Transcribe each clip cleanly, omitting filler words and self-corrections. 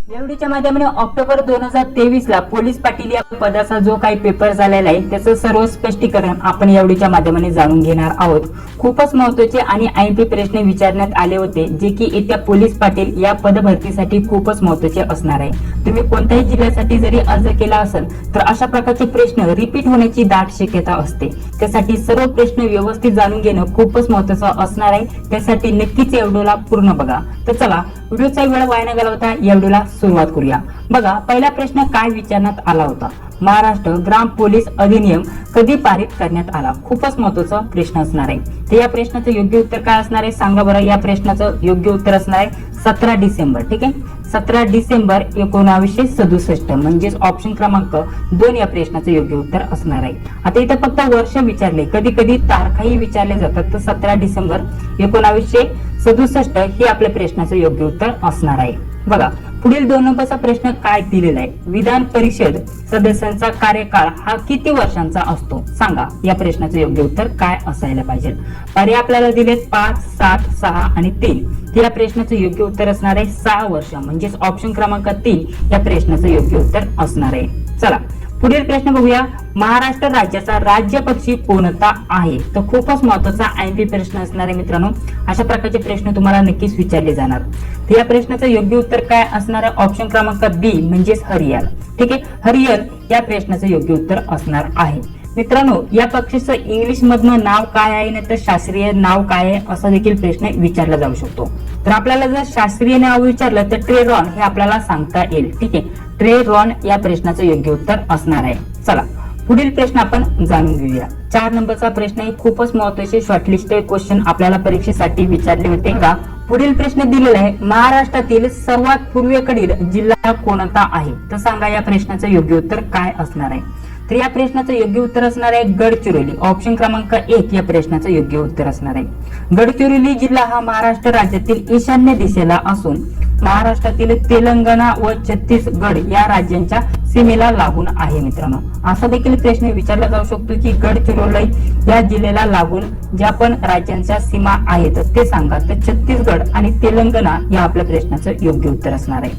एवढीच्या माध्यमाने ऑक्टोबर 2023 ला पोलीस पाटील या पदाचा जो काही पेपर झालेला आहे त्याचं सर्व स्पष्टीकरण आपण एवढीच्या माध्यमाने जाणून घेणार आहोत। खूपच महत्त्वाचे आणि ऐंपी प्रश्न विचारण्यात आले होते जे की येत्या पोलीस पाटील या पदभरतीसाठी खूपच महत्त्वाचे असणार आहे। तुम्ही कोणत्याही जिल्ह्यासाठी जरी अर्ज केला असेल तर अशा प्रकारचे प्रश्न रिपीट होण्याची दाट शक्यता असते। त्यासाठी सर्व प्रश्न व्यवस्थित जाणून घेणं खूपच महत्त्वाचं असणार आहे। त्यासाठी नक्कीच या व्हिडिओला पूर्ण बघा। तर चला व्हिडिओचा वेळ वाया न घालवता या व्हिडिओला सुरुवात करूया। बघा पहिला प्रश्न काय विचारण्यात आला होता, महाराष्ट्र ग्राम पोलीस अधिनियम कधी पारित करण्यात आला? खूपच महत्त्वाचा प्रश्न असणार आहे। तर या प्रश्नाचं योग्य उत्तर काय असणार आहे सांगा बरं। या प्रश्नाचं योग्य उत्तर असणार आहे 17 डिसेंबर। ठीक आहे, 17 डिसेंबर 1967 म्हणजेच ऑप्शन क्रमांक 2 या प्रश्नाचं योग्य उत्तर असणार आहे। आता इथे फक्त वर्ष विचारले, कधी कधी तारखाही विचारले जातात, तर 17 डिसेंबर 1967 हे आपल्या प्रश्नाचं योग्य उत्तर असणार आहे। बघा पुढील 2 नंबरचा प्रश्न काय दिलेला आहे, विधान परिषद सदस्यांचा कार्यकाळ हा किती वर्षांचा असतो सांगा। या प्रश्नाचं योग्य उत्तर काय असायला पाहिजे? पर्याय आपल्याला दिलेत 5, 7, 6 आणि 3। या प्रश्नाचं योग्य उत्तर असणार आहे 6 वर्ष म्हणजेच ऑप्शन क्रमांक 3 या प्रश्नाचं योग्य उत्तर असणार आहे। चला पुढील प्रश्न बघूया, महाराष्ट्र राज्याचा राज्य पक्षी कोणता आहे? तर खूपच महत्त्वाचा ऐंपी प्रश्न असणार आहे मित्रांनो। अशा प्रकारचे प्रश्न तुम्हाला नक्कीच विचारले जाणार। तर या प्रश्नाचं योग्य उत्तर काय असणार आहे? ऑप्शन क्रमांक बी म्हणजेच हरियाल। ठीक आहे, हरियाल या प्रश्नाचं योग्य उत्तर असणार आहे। मित्रांनो या पक्षीचं इंग्लिश मधनं नाव काय आहे ना तर शास्त्रीय नाव काय आहे असा देखील प्रश्न विचारला जाऊ शकतो। तर आपल्याला जर शास्त्रीय नाव विचारलं तर ट्रेरॉन हे आपल्याला सांगता येईल। ठीक आहे, ट्रेरॉन या प्रश्नाचं योग्य उत्तर असणार आहे। चला पुढील प्रश्न आपण जाणून घेऊया। 4 नंबरचा प्रश्न आहे, खूपच महत्त्वाचे शॉर्टलिस्टेड क्वेश्चन आपल्याला परीक्षेसाठी विचारले होते का? पुढील प्रश्न दिलेला आहे, महाराष्ट्रातील सर्वात पूर्वेकडील जिल्हा कोणता आहे? तर सांगा या प्रश्नाचं योग्य उत्तर काय असणार आहे? तर या प्रश्नाचं योग्य उत्तर असणार आहे गडचिरोली। ऑप्शन क्रमांक 1 या प्रश्नाचं योग्य उत्तर असणार आहे। गडचिरोली जिल्हा हा महाराष्ट्र राज्यातील ईशान्य दिशेला असून महाराष्ट्रातील तेलंगणा व छत्तीसगड या राज्यांच्या सीमेला लागून आहे। मित्रांनो असा देखील प्रश्न विचारला जाऊ शकतो की गडचिरोली या जिल्ह्याला लागून ज्या पण राज्यांच्या सीमा आहेत ते सांगा। तर छत्तीसगड आणि तेलंगणा या आपल्या प्रश्नाचं योग्य उत्तर असणार आहे।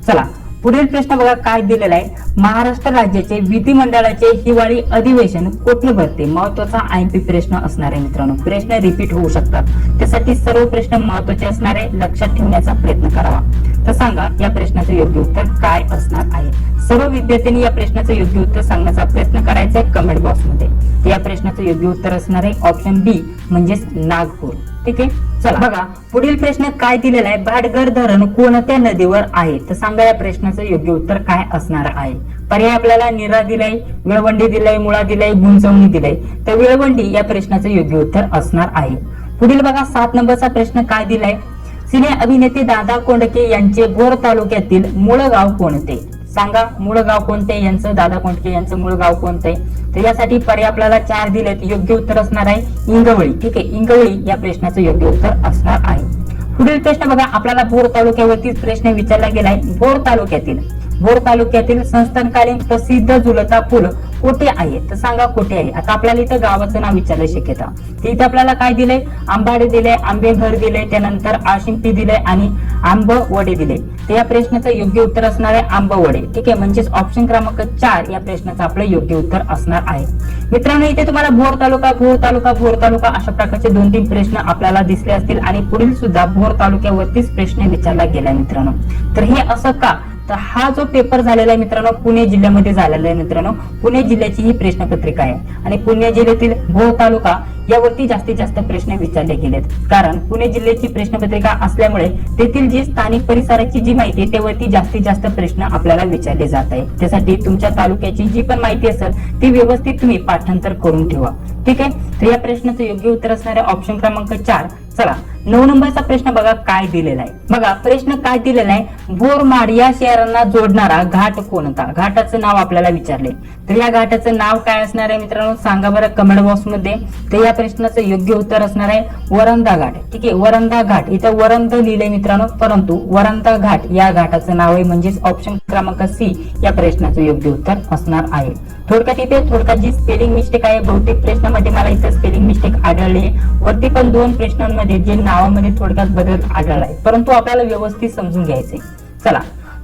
चला पुढील प्रश्न बघा काय दिलेला आहे, महाराष्ट्र राज्याचे विधिमंडळाचे हिवाळी अधिवेशन कुठे भरते? महत्त्वाचा ऐंपी प्रश्न असणार आहे मित्रांनो। प्रश्न रिपीट होऊ शकतात, त्यासाठी सर्व प्रश्न महत्त्वाचे असणार आहे, लक्षात ठेवण्याचा प्रयत्न करावा। तर सांगा या प्रश्नाचं योग्य उत्तर काय असणार आहे? सर्व विद्यार्थ्यांनी या प्रश्नाचं योग्य उत्तर सांगण्याचा प्रयत्न करायचा आहे कमेंट बॉक्स मध्ये। या प्रश्नाचं योग्य उत्तर असणार आहे ऑप्शन बी म्हणजेच नागपूर। ठीक आहे, चला बघा पुढील प्रश्न काय दिलेला आहे, भाटघर धरण कोणत्या नदीवर आहे? तर सांगा या प्रश्नाचं योग्य उत्तर काय असणार आहे? पर्याय आपल्याला नीरा दिलाय, वेळवंडी दिलाय, मुळा दिलाय, गुंजवणी दिलाय। तर वेळवंडी या प्रश्नाचं योग्य उत्तर असणार आहे। पुढील बघा 7 नंबरचा प्रश्न काय दिलाय, सिने अभिनेते दादा कोंडके यांचे भोर तालुक्यातील मूळ गाव कोणते? सांगा मूळ गाव कोणते यांचं, दादा कोंडके यांचं मूळ गाव कोणते? तर यासाठी पर्याय आपल्याला 4 दिलेत, योग्य उत्तर असणार आहे इंगवळी। ठीक आहे, इंगवळी या प्रश्नाचं योग्य उत्तर असणार आहे। पुढील प्रश्न बघा आपल्याला भोर तालुक्यावरतीच प्रश्न विचारला गेलाय, भोर तालुक्यातील संस्थानकालीन प्रसिद्ध झुलता पूल कोठे आहे? तर सांगा कोठे आहे? आता आपल्याला इथं गावाचं नाव विचारलं शक्यता, तर इथे आपल्याला काय दिलंय, आंबाडे दिले, आंबेघर दिले, त्यानंतर आशिंपी दिले आणि आंबवडे दिले। तर या प्रश्नाचं योग्य उत्तर असणार आहे आंबवडे। ठीक आहे, म्हणजेच ऑप्शन क्रमांक 4 या प्रश्नाचं आपलं योग्य उत्तर असणार आहे। मित्रांनो इथे तुम्हाला भोर तालुका अशा प्रकारचे 2-3 प्रश्न आपल्याला दिसले असतील आणि पुढील सुद्धा भोर तालुक्यावरतीच प्रश्न विचारला गेलाय मित्रांनो। तर हे असं का? तर हा जो पेपर झालेला आहे मित्रांनो पुणे जिल्ह्यामध्ये झालेला आहे मित्रांनो। पुणे जिल्ह्याची ही प्रश्नपत्रिका आहे आणि पुणे जिल्ह्यातील भोर तालुका यावरती जास्तीत जास्त प्रश्न विचारले गेलेत, कारण पुणे जिल्ह्याची प्रश्नपत्रिका असल्यामुळे तेथील जी स्थानिक परिसराची जी माहिती आहे त्यावरती जास्तीत जास्त प्रश्न आपल्याला विचारले जात आहे। त्यासाठी तुमच्या तालुक्याची जी पण माहिती असेल ती व्यवस्थित तुम्ही पाठांतर करून ठेवा। ठीक आहे, तर या प्रश्नाचं योग्य उत्तर असणार आहे ऑप्शन क्रमांक 4। चला 9 नंबरचा प्रश्न बघा काय दिलेला आहे। बघा प्रश्न काय दिलेला आहे, बोरमाड या शहरांना जोडणारा घाट कोणता? घाटाचं नाव आपल्याला विचारले, तर या घाटाचं नाव काय असणार आहे मित्रांनो सांगा बरं कमेंट बॉक्स मध्ये। तर या प्रश्नाचं योग्य उत्तर असणार आहे वरंदा घाट। ठीक आहे, वरंदा घाट, इथं वरंद लिहिलंय मित्रांनो परंतु वरंदा घाट या घाटाचं नाव आहे, म्हणजेच ऑप्शन क्रमांक सी या प्रश्नाचं योग्य उत्तर असणार आहे। थोडक्यात इथे जी स्पेलिंग मिस्टेक आहे, बहुतेक प्रश्नामध्ये मला इथे स्पेलिंग मिस्टेक आढळली, वरती पण 2 प्रश्नांमध्ये जे नावामध्ये थोडक्यात बदल आढळलाय, परंतु आपल्याला व्यवस्थित समजून घ्यायचंय। चला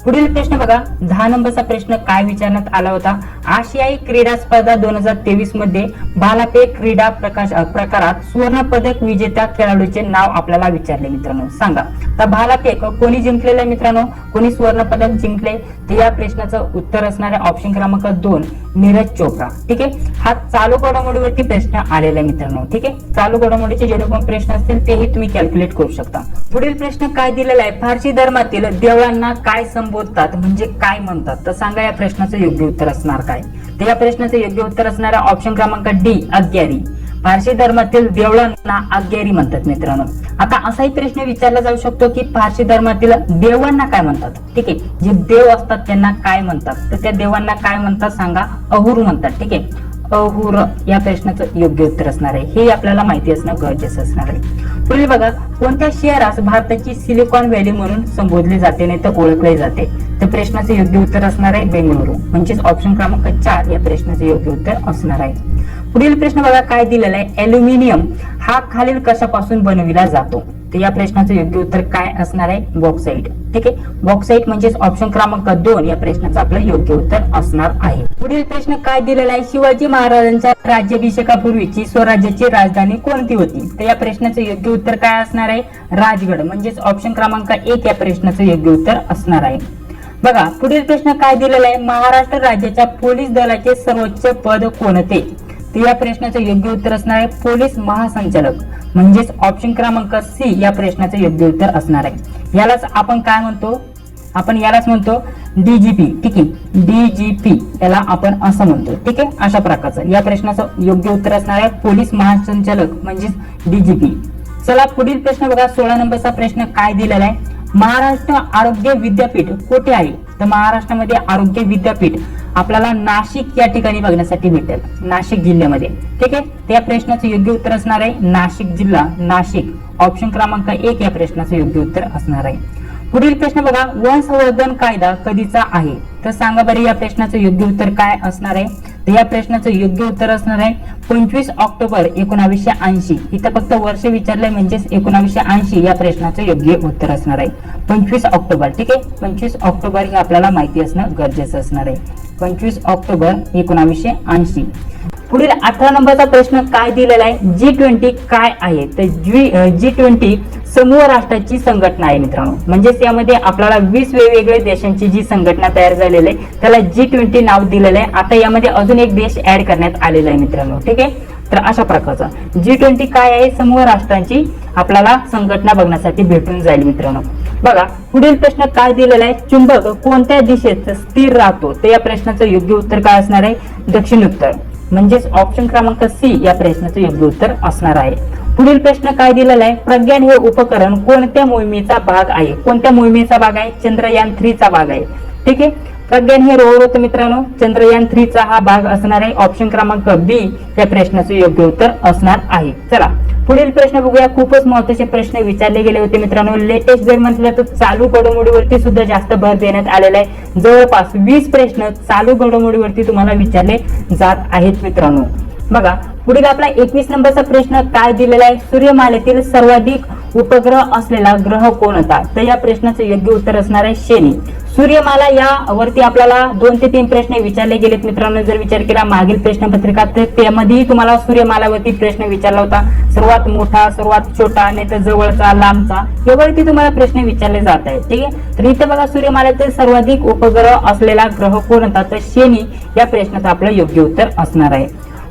पुढील प्रश्न बघा, 10 नंबरचा प्रश्न काय विचारण्यात आला होता? आशियाई क्रीडा स्पर्धा 2023 मध्ये भालाफेक क्रीडा प्रकारात सुवर्ण पदक विजेत्या खेळाडूचे नाव आपल्याला विचारले मित्रांनो, सांगा. तर भालाफेक कोणी जिंकलेलं आहे मित्रांनो, कोणी सुवर्ण पदक जिंकले? तर या प्रश्नाचं उत्तर असणार आहे ऑप्शन क्रमांक 2, नीरज चोप्रा. ठीक आहे, हा चालू घडामोडीवरती प्रश्न आलेला आहे मित्रांनो. ठीक आहे, चालू घडामोडीचे जेवढे पण प्रश्न असतील तेही तुम्ही कॅल्क्युलेट करू शकता. पुढील प्रश्न काय दिलेला आहे? पारशी धर्मातील देवळांना काय संबोधतात म्हणजे काय म्हणतात? तर सांगा या प्रश्नाचं योग्य उत्तर असणार काय? तर या प्रश्नाचं योग्य उत्तर असणार आहे ऑप्शन क्रमांक डी, अग्यारी. पारशी धर्मातील देवळांना अग्यारी म्हणतात मित्रांनो. आता असाही प्रश्न विचारला जाऊ शकतो की पारशी धर्मातील देवांना काय म्हणतात? ठीक आहे, जे देव असतात त्यांना काय म्हणतात? तर त्या देवांना काय म्हणतात सांगा? अहुर म्हणतात. ठीक आहे, अहुर या प्रश्नाचं योग्य उत्तर असणार आहे. हे आपल्याला माहिती असणं गरजेचं असणार आहे. पुढील बघा, कोणत्या शहरास भारताची सिलिकॉन व्हॅली म्हणून संबोधले जाते नाही तर ओळखले जाते? तर प्रश्नाचं योग्य उत्तर असणार आहे बेंगळुरू, म्हणजेच ऑप्शन क्रमांक 4 या प्रश्नाचं योग्य उत्तर असणार आहे. पुढील प्रश्न बघा काय दिलेला आहे? ॲल्युमिनियम हा खालील कशापासून बनविला जातो? तर या प्रश्नाचं योग्य उत्तर काय असणार आहे? बॉक्साईट. ठीक आहे, बॉक्साईट म्हणजेच ऑप्शन क्रमांक 2 या प्रश्नाचं आपलं योग्य उत्तर असणार आहे. पुढील प्रश्न काय दिलेला आहे? शिवाजी महाराजांच्या राज्याभिषेकापूर्वीची स्वराज्याची राजधानी कोणती होती? तर या प्रश्नाचं योग्य उत्तर काय असणार आहे? राजगड, म्हणजेच ऑप्शन क्रमांक 1 या प्रश्नाचं योग्य उत्तर असणार आहे. बघा पुढील प्रश्न काय दिलेला आहे? महाराष्ट्र राज्याच्या पोलीस दलाचे सर्वोच्च पद कोणते? तर या प्रश्नाचं योग्य उत्तर असणार आहे पोलीस महासंचालक, म्हणजेच ऑप्शन क्रमांक सी या प्रश्नाचं योग्य उत्तर असणार आहे. यालाच आपण काय म्हणतो? आपण यालाच म्हणतो डीजीपी. ठीक आहे, डीजीपी याला आपण असं म्हणतो. ठीक आहे, अशा प्रकारचं या प्रश्नाचं योग्य उत्तर असणार आहे पोलीस महासंचालक म्हणजेच डीजीपी. चला पुढील प्रश्न बघा, 16 नंबरचा प्रश्न काय दिलेला आहे? महाराष्ट्र आरोग्य विद्यापीठ कुठे आहे? तर महाराष्ट्रामध्ये आरोग्य विद्यापीठ आपल्याला नाशिक या ठिकाणी बघण्यासाठी भेटेल, नाशिक जिल्ह्यामध्ये. ठीक आहे, त्या प्रश्नाचं योग्य उत्तर असणार आहे नाशिक जिल्हा, नाशिक. ऑप्शन क्रमांक 1 या प्रश्नाचं योग्य उत्तर असणार आहे. पुढील प्रश्न बघा, वन संवर्धन कायदा कधीचा आहे? तर सांगा बरं या प्रश्नाचं योग्य उत्तर काय असणार आहे? तर या प्रश्नाचं योग्य उत्तर असणार आहे 25 ऑक्टोबर 1980. इथं फक्त वर्ष विचारलंय म्हणजेच 1980 या प्रश्नाचं योग्य उत्तर असणार आहे 25 ऑक्टोबर. ठीक आहे, 25 ऑक्टोबर हे आपल्याला माहिती असणं गरजेचं असणार आहे. 25 ऑक्टोबर 1980. पुढील 18 नंबरचा प्रश्न काय दिलेला आहे? G20 काय आहे? तर G20 समूह राष्ट्राची संघटना आहे मित्रांनो, म्हणजेच यामध्ये आपल्याला 20 वेगवेगळ्या देशांची जी संघटना तयार झालेली आहे त्याला G20 नाव दिलेलं आहे. आता यामध्ये अजून एक देश ऍड करण्यात आलेला आहे मित्रांनो. ठीक आहे, तर अशा प्रकारचा G20 काय आहे? समूह राष्ट्रांची आपल्याला संघटना बघण्यासाठी भेटून जाईल मित्रांनो. बघा पुढील प्रश्न काय दिलेला आहे? चुंबक कोणत्या दिशेत स्थिर राहतो? तर या प्रश्नाचं योग्य उत्तर काय असणार आहे? दक्षिण उत्तर, म्हणजेच ऑप्शन क्रमांक सी या प्रश्नाचं योग्य उत्तर असणार आहे. पुढील प्रश्न काय दिलेला आहे? प्रज्ञान हे उपकरण कोणत्या मोहिमेचा भाग आहे? कोणत्या मोहिमेचा भाग आहे? चंद्रयान 3 चा भाग आहे. ठीक आहे, प्रज्ञान हे रोवर होतं मित्रांनो, चंद्रयान 3 चा हा भाग असणार आहे. ऑप्शन क्रमांक बी या प्रश्नाचं योग्य उत्तर असणार आहे. चला पुढील प्रश्न बघूया. खूपच महत्त्वाचे प्रश्न विचारले गेले होते मित्रांनो. लेटेस्ट जर म्हटलं तर चालू घडामोडीवरती सुद्धा जास्त भर देण्यात आलेला आहे. जवळपास 20 प्रश्न चालू घडामोडीवरती तुम्हाला विचारले जात आहेत मित्रांनो. बघा पुढील आपला 21 नंबरचा प्रश्न काय दिलेला आहे? सूर्यमालेतील सर्वाधिक उपग्रह असलेला ग्रह कोणता? तर या प्रश्नाचं योग्य उत्तर असणार आहे शनी. सूर्यमाला यावरती आपल्याला 2 ते 3 प्रश्न विचारले गेलेत मित्रांनो. जर विचार केला मागील प्रश्नपत्रिका तर त्यामध्येही तुम्हाला सूर्यमालावरती प्रश्न विचारला होता. सर्वात मोठा, सर्वात छोटा, नाही तर जवळचा, लांबचा, यावरती तुम्हाला प्रश्न विचारले जात आहेत. ठीक आहे, तर इथे बघा सूर्यमालेतील सर्वाधिक उपग्रह असलेला ग्रह कोणता? तर शनी या प्रश्नाचं आपलं योग्य उत्तर असणार आहे.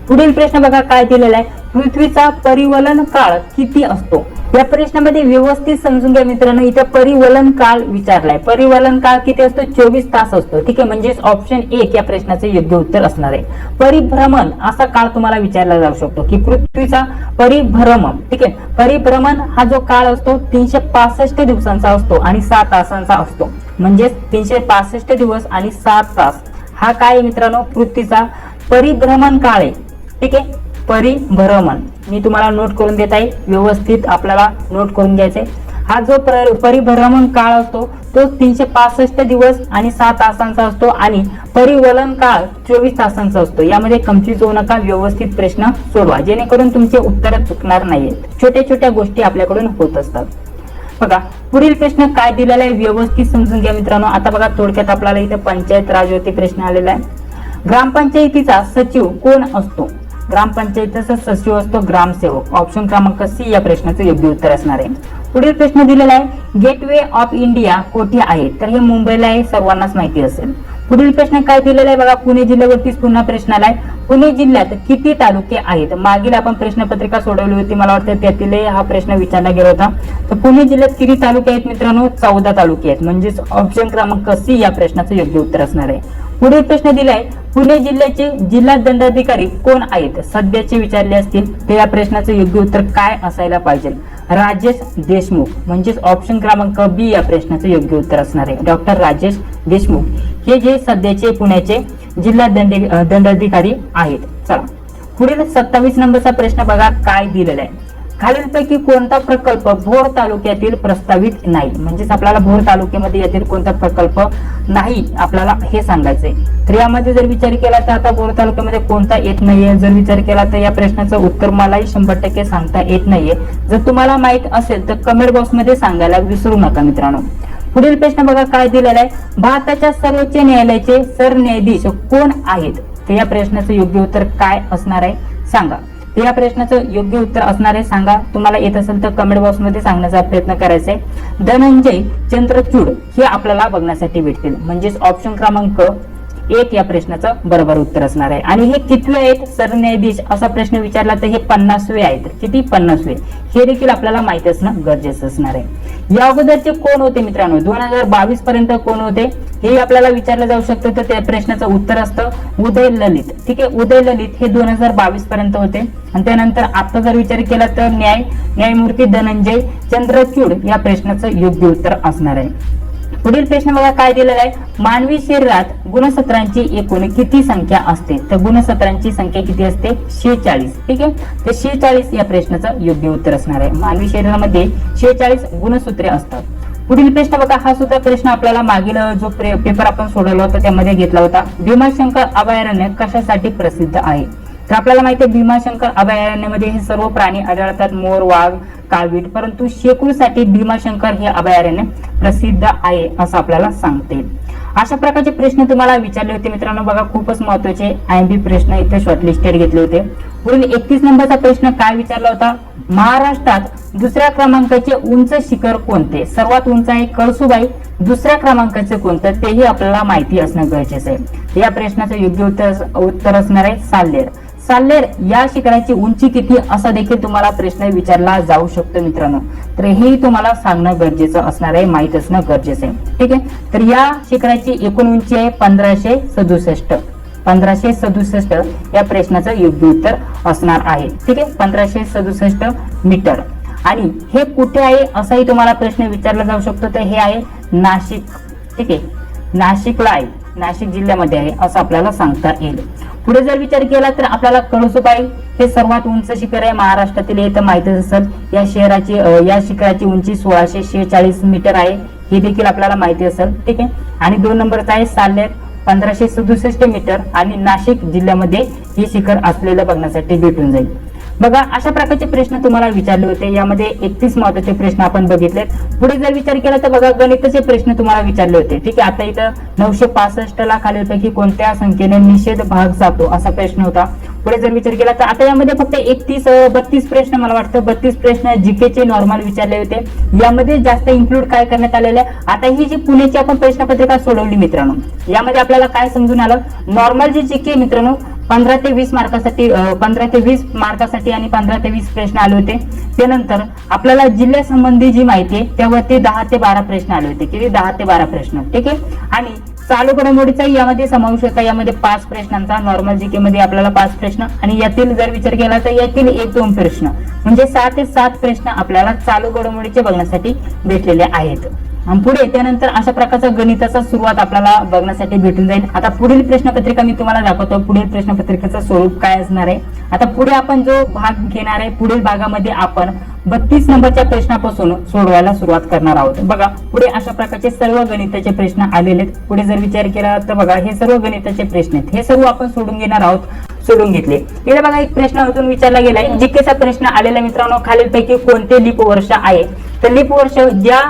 पुढील प्रश्न बघा काय दिलेला आहे? पृथ्वीचा परिवलन काळ किती असतो? या प्रश्नामध्ये व्यवस्थित समजून घ्या मित्रांनो. इथे परिवलन काळ विचारलाय. परिवलन काळ किती असतो? 24 तास असतो. ठीक आहे, म्हणजेच ऑप्शन 1 या प्रश्नाचे योग्य उत्तर असणार आहे. परिभ्रमण असा काळ तुम्हाला विचारला जाऊ शकतो की पृथ्वीचा परिभ्रमण. ठीक आहे, परिभ्रमण हा जो काळ असतो 365 दिवसांचा असतो आणि 6 तासांचा असतो. म्हणजेच 365 दिवस आणि 7 तास हा काय मित्रांनो? पृथ्वीचा परिभ्रमण काळ आहे. ठीक आहे, परिभ्रमण मी तुम्हाला नोट करून देत आहे, व्यवस्थित आपल्याला नोट करून घ्यायचंय. हा जो परिभ्रमण काळ असतो तो 365 दिवस आणि 6 तासांचा असतो आणि परिवलन काळ 24 तासांचा असतो. यामध्ये कन्फ्यूज होऊ नका, व्यवस्थित प्रश्न सोडवा जेणेकरून तुमचे उत्तर चुकणार नाहीत. छोट्या छोट्या गोष्टी आपल्याकडून होत असतात. बघा पुढील प्रश्न काय दिलेला आहे व्यवस्थित समजून घ्या मित्रांनो. आता बघा थोडक्यात आपल्याला इथे पंचायत राजवरती प्रश्न आलेला आहे. ग्रामपंचायतीचा सचिव कोण असतो? ग्रामपंचायतीचा सचिव असतो ग्रामसेवक. ऑप्शन क्रमांक सी या प्रश्नाचं योग्य उत्तर असणार आहे. पुढील प्रश्न दिलेला आहे गेटवे ऑफ इंडिया कोठे आहे? तर हे मुंबईला आहे, सर्वांनाच माहिती असेल. पुढील प्रश्न काय दिलेला आहे बघा पुणे जिल्ह्यावरतीच पुन्हा प्रश्न आलाय. पुणे जिल्ह्यात किती तालुके आहेत? मागील आपण प्रश्नपत्रिका सोडवली होती, मला वाटतं त्यातील हा प्रश्न विचारला गेला होता. तर पुणे जिल्ह्यात किती तालुके आहेत मित्रांनो? 14 तालुके आहेत. म्हणजेच ऑप्शन क्रमांक सी या प्रश्नाचं योग्य उत्तर असणार आहे. पुढील प्रश्न दिलाय पुणे जिल्ह्याचे जिल्हा दंडाधिकारी कोण आहेत? सध्याचे विचारले असतील तर या प्रश्नाचं योग्य उत्तर काय असायला पाहिजे? राजेश देशमुख. म्हणजेच ऑप्शन क्रमांक बी या प्रश्नाचं योग्य उत्तर असणार आहे. डॉक्टर राजेश देशमुख हे जे सध्याचे पुण्याचे जिल्हा दंडाधिकारी आहेत. चला पुढील 27 नंबरचा प्रश्न बघा काय दिलेला आहे. खालीलपैकी कोणता प्रकल्प भोर तालुक्यातील प्रस्तावित नाही? म्हणजेच आपल्याला भोर तालुक्यामध्ये यातील कोणता प्रकल्प नाही आपल्याला हे सांगायचंय. तर यामध्ये जर विचार केला तर आता भोर तालुक्यामध्ये कोणता येत नाहीये. जर विचार केला तर या प्रश्नाचं उत्तर मलाही 100% सांगता येत नाहीये. जर तुम्हाला माहित असेल तर कमेंट बॉक्स मध्ये सांगायला विसरू नका मित्रांनो. पुढील प्रश्न बघा काय दिलेला आहे. भारताच्या सर्वोच्च न्यायालयाचे सरन्यायाधीश कोण आहेत? तर या प्रश्नाचं योग्य उत्तर काय असणार आहे सांगा. तर या प्रश्नाचं योग्य उत्तर असणार आहे सांगा. तुम्हाला येत असेल तर कमेंट बॉक्स मध्ये सांगण्याचा प्रयत्न करायचा आहे. धनंजय चंद्रचूड हे आपल्याला बघण्यासाठी भेटतील. म्हणजेच ऑप्शन क्रमांक 1 या प्रश्नाचं बरोबर उत्तर असणार आहे. आणि हे कितवे आहेत सरन्यायाधीश असा प्रश्न विचारला तर हे 50वे आहेत. किती? 50वे. हे देखील आपल्याला माहिती असणं गरजेचं असणार आहे. या अगोदरचे कोण होते मित्रांनो? 2022 पर्यंत कोण होते हे आपल्याला विचारलं जाऊ शकतं. तर त्या प्रश्नाचं उत्तर असतं उदय ललित. ठीक आहे, उदय ललित हे 2022 पर्यंत होते. आणि त्यानंतर आता जर विचार केला तर न्यायमूर्ती धनंजय चंद्रचूड या प्रश्नाचं योग्य उत्तर असणार आहे. पुढील प्रश्न बघा काय दिलेला आहे. मानवी शरीरात गुणसूत्रांची एकूण किती संख्या असते? तर गुणसूत्रांची संख्या किती असते? 46. ठीक आहे, तर 46 या प्रश्नाचं योग्य उत्तर असणार आहे. मानवी शरीरामध्ये 46 गुणसूत्रे असतात. पुढील प्रश्न बघा हा सुद्धा प्रश्न आपल्याला मागील जो पेपर आपण सोडवला होता त्यामध्ये घेतला होता. भीमाशंकर अभयारण्य कशासाठी प्रसिद्ध आहे? तर आपल्याला माहिती आहे भीमाशंकर अभयारण्यामध्ये हे सर्व प्राणी आढळतात, मोर, वाघ, काळवीट. परंतु शेकूसाठी भीमाशंकर हे अभयारण्य प्रसिद्ध आहे असं आपल्याला सांगते. अशा प्रकारचे प्रश्न तुम्हाला विचारले होते मित्रांनो. बघा खूपच महत्वाचे आयएमपी प्रश्न इथे शॉर्टलिस्टेड घेतले होते. पुढील 31 नंबरचा प्रश्न काय विचारला होता. महाराष्ट्रात दुसऱ्या क्रमांकाचे उंच शिखर कोणते? सर्वात उंच आहे कळसुबाई. दुसऱ्या क्रमांकाचे कोणतं तेही आपल्याला माहिती असणं गरजेचं आहे. या प्रश्नाचं योग्य उत्तर असणार आहे साल्हेर. साल्हेर या शिखराची उंची किती असा देखील तुम्हाला प्रश्न विचारला जाऊ शकतो मित्रांनो. तर हे तुम्हाला सांगणं गरजेचं असणार आहे, माहित असणं गरजेचं आहे. ठीक आहे, तर या शिखराची एकूण उंची आहे 1567. 1567 या प्रश्नाचं योग्य उत्तर असणार आहे. ठीक आहे, 1567 मीटर. आणि हे कुठे आहे असाही तुम्हाला प्रश्न विचारला जाऊ शकतो. तर हे आहे नाशिक. ठीक आहे, नाशिकला आहे, नाशिक जिल्ह्यामध्ये आहे असं आपल्याला सांगता येईल. पुढे जर विचार केला तर आपल्याला कळसुबाई हे सर्वात उंच शिखर आहे महाराष्ट्रातील. हे तर माहितीच असेल. या शिखराची उंची 1646 मीटर आहे. हे देखील आपल्याला माहिती असेल. ठीक आहे, आणि 2 नंबरचा आहे साल्हेर 1567 मीटर. आणि नाशिक जिल्ह्यामध्ये हे शिखर असलेलं बघण्यासाठी भेटून जाईल. बघा अशा प्रकारचे प्रश्न तुम्हाला विचारले होते. यामध्ये 31 महत्वाचे प्रश्न आपण बघितले. पुढे जर विचार केला तर बघा गणिताचे प्रश्न तुम्हाला विचारले होते. ठीक आहे, आता इथं 965 ला खालीलपैकी कोणत्या संख्येने निषेध भाग जातो असा प्रश्न होता. पुढे जर विचार केला तर आता यामध्ये फक्त 32 प्रश्न, मला वाटतं 32 प्रश्न जीकेचे नॉर्मल विचारले होते. यामध्ये जास्त इन्क्लूड काय करण्यात आलेले आहे. आता ही जी पुण्याची आपण प्रश्नपत्रिका सोडवली मित्रांनो, यामध्ये आपल्याला काय समजून आलं. नॉर्मल जे जीके मित्रांनो 15 ते 20 मार्कासाठी आणि 15 ते 20 प्रश्न आले होते. त्यानंतर आपल्याला जिल्ह्यासंबंधी जी माहिती आहे त्यावरती 10 ते 12 प्रश्न आले होते. किती? 10 ते 12 प्रश्न. ठीक आहे, आणि चालू घडामोडीचा यामध्ये समावेश होता. यामध्ये 5 प्रश्नांचा. नॉर्मल जीके मध्ये आपल्याला 5 प्रश्न आणि यातील जर विचार केला तर यातील 1-2 प्रश्न म्हणजे 6 ते 7 प्रश्न आपल्याला चालू घडामोडीचे बघण्यासाठी भेटलेले आहेत. आणि पुढे त्यानंतर अशा प्रकारचा गणिताचा सुरुवात आपल्याला बघण्यासाठी भेटून जाईल. आता पुढील प्रश्नपत्रिका मी तुम्हाला दाखवतो. पुढील प्रश्नपत्रिकेचं स्वरूप काय असणार आहे. आता पुढे आपण जो भाग घेणार आहे पुढील भागामध्ये आपण 32 नंबरच्या प्रश्नापासून सोडवायला सुरुवात करणार आहोत. बघा पुढे अशा प्रकारचे सर्व गणिताचे प्रश्न आलेले आहेत. पुढे जर विचार केला तर बघा हे सर्व गणिताचे प्रश्न आहेत. हे सर्व आपण सोडून घेणार आहोत. सोडून घेतले. इथे बघा एक प्रश्न अजून विचारला गेलाय. जीकेचा प्रश्न आलेला मित्रांनो, खालीलपैकी कोणते लीप वर्ष आहे. तर लीप वर्ष ज्या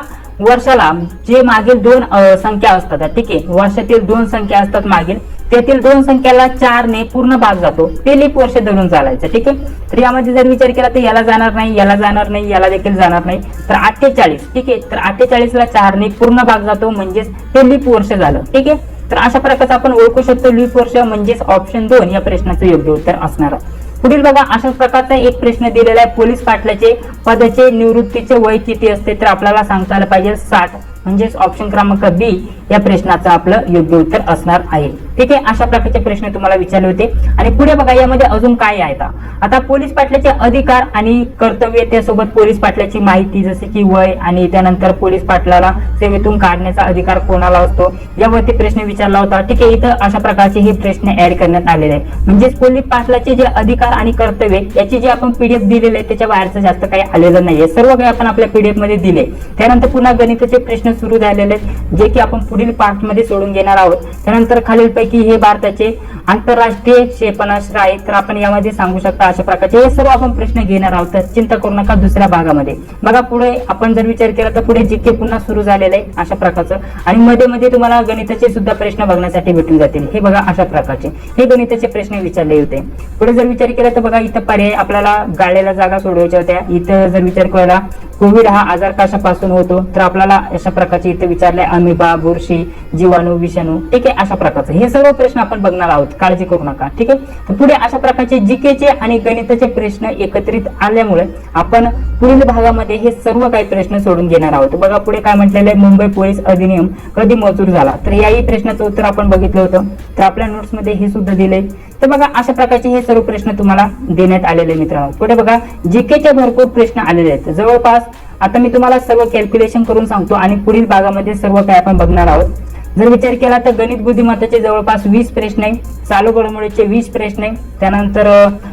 वर्षाला जे मागील दोन संख्या असतात, ठीक आहे, वर्षातील दोन संख्या असतात मागील, त्यातील दोन संख्याला 4 ने पूर्ण भाग जातो, ते लीप वर्ष धरून चालायचं, ठीक आहे. तर यामध्ये जर विचार केला तर याला जाणार नाही, याला जाणार नाही, याला देखील जाणार नाही. तर 48, ठीक आहे, तर 48 ला 4 ने पूर्ण भाग जातो, म्हणजेच ते लीप वर्ष झालं, ठीक आहे. तर अशा प्रकारचं आपण ओळखू शकतो लीप वर्ष म्हणजेच ऑप्शन 2 या प्रश्नाचं योग्य उत्तर असणार. पुढील बघा, अशाच प्रकारचा एक प्रश्न दिलेला आहे, पोलीस पाटलाचे पदाचे निवृत्तीचे वय किती असते, तर आपल्याला सांगता आलं पाहिजे 60, म्हणजेच ऑप्शन क्रमांक बी या प्रश्नाचं आपलं योग्य उत्तर असणार आहे, ठीक आहे. अशा प्रकारचे प्रश्न तुम्हाला विचारले होते. आणि पुढे बघा, यामध्ये अजून काय आहे आता पोलीस पाटलाचे अधिकार आणि कर्तव्य, त्यासोबत पोलीस पाटलाची माहिती जसे की वय, आणि त्यानंतर पोलीस पाटलाला सेवेतून काढण्याचा अधिकार कोणाला असतो यावरती प्रश्न विचारला होता, ठीक आहे. इथं अशा प्रकारचे हे प्रश्न ऍड करण्यात आलेले आहे. म्हणजेच पोलीस पाटलाचे जे अधिकार आणि कर्तव्य याची जे आपण पीडीएफ दिलेले आहे त्याच्या बाहेरचं जास्त काही आलेलं नाहीये, सर्व काही आपण आपल्या पीडीएफ मध्ये दिले. त्यानंतर पुन्हा गणिताचे प्रश्न सुरू झालेले आहेत, जे की आपण पुढील पार्ट मध्ये सोडून घेणार आहोत. त्यानंतर खालीलपैकी हे भारताचे आंतरराष्ट्रीय क्षेपणास्त्र आहे, तर आपण यामध्ये सांगू शकता अशा प्रकारचे हे सर्व आपण प्रश्न घेणार आहोत. तर चिंता करू नका दुसऱ्या भागामध्ये. बघा पुढे आपण जर विचार केला तर पुढे जीके पुन्हा सुरू झालेलं आहे अशा प्रकारचं, आणि मध्ये मध्ये तुम्हाला गणिताचे सुद्धा प्रश्न बघण्यासाठी भेटून जातील. हे बघा अशा प्रकारचे हे गणिताचे प्रश्न विचारले होते. पुढे जर विचार केला तर बघा इथं पर्याय आपल्याला गाळलेल्या जागा सोडवायच्या होत्या. इथं जर विचार केला कोविड हा आजार कशापासून होतो, तर आपल्याला अशा प्रकारचे इथे विचारले अमिबा, बुरशी, जीवाणू, विषाणू, ठीक आहे. अशा प्रकारचे हे सर्व प्रश्न आपण बघणार आहोत, काळजी करू नका, ठीक आहे. तर पुढे अशा प्रकारचे जीकेचे आणि गणिताचे प्रश्न एकत्रित आल्यामुळे आपण पुढील भागामध्ये हे सर्व काही प्रश्न सोडून घेणार आहोत. बघा पुढे काय म्हटलेलं आहे, मुंबई पोलीस अधिनियम कधी मंजूर झाला, तर याही प्रश्नाचं उत्तर आपण बघितलं होतं, तर आपल्या नोट्स मध्ये हे सुद्धा दिले. तर बघा अशा प्रकारचे हे सर्व प्रश्न तुम्हाला देण्यात आलेले मित्रांनो. पुढे बघा जीकेचे भरपूर प्रश्न आलेले आहेत, जवळपास आता मी तुम्हाला सर्व कॅल्क्युलेशन करून सांगतो आणि पुढील भागामध्ये सर्व काही आपण बघणार आहोत. जर विचार केला तर गणित बुद्धिमत्तेचे जवळपास 20 प्रश्न आहे, चालू घडामोडीचे 20 प्रश्न आहे, त्यानंतर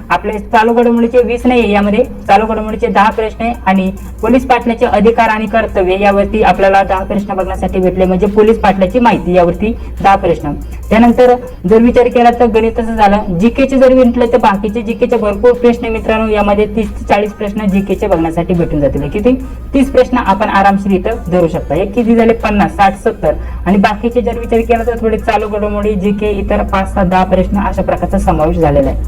आपले चालू घडामोडीचे 20 नाही, यामध्ये चालू घडामोडीचे 10 प्रश्न आहे, आणि पोलीस पाटलाचे अधिकार आणि कर्तव्य यावरती आपल्याला 10 प्रश्न बघण्यासाठी भेटले, म्हणजे पोलीस पाटलाची माहिती यावरती 10 प्रश्न. त्यानंतर जर विचार केला तर गणिताचं झालं. जीकेचे जर म्हटलं तर बाकीचे जीकेचे भरपूर प्रश्न मित्रांनो, यामध्ये 30 ते 40 प्रश्न जीकेचे बघण्यासाठी भेटून जातील. किती 30 प्रश्न आपण आरामशीर इथं धरू शकता. एक किती झाले 50, 60, 70, आणि बाकीचे जर विचार केला तर थोडे चालू घडामोडी जीके इतर 5, 6, 10 प्रश्न अशा प्रकारचा समावेश झालेला आहे.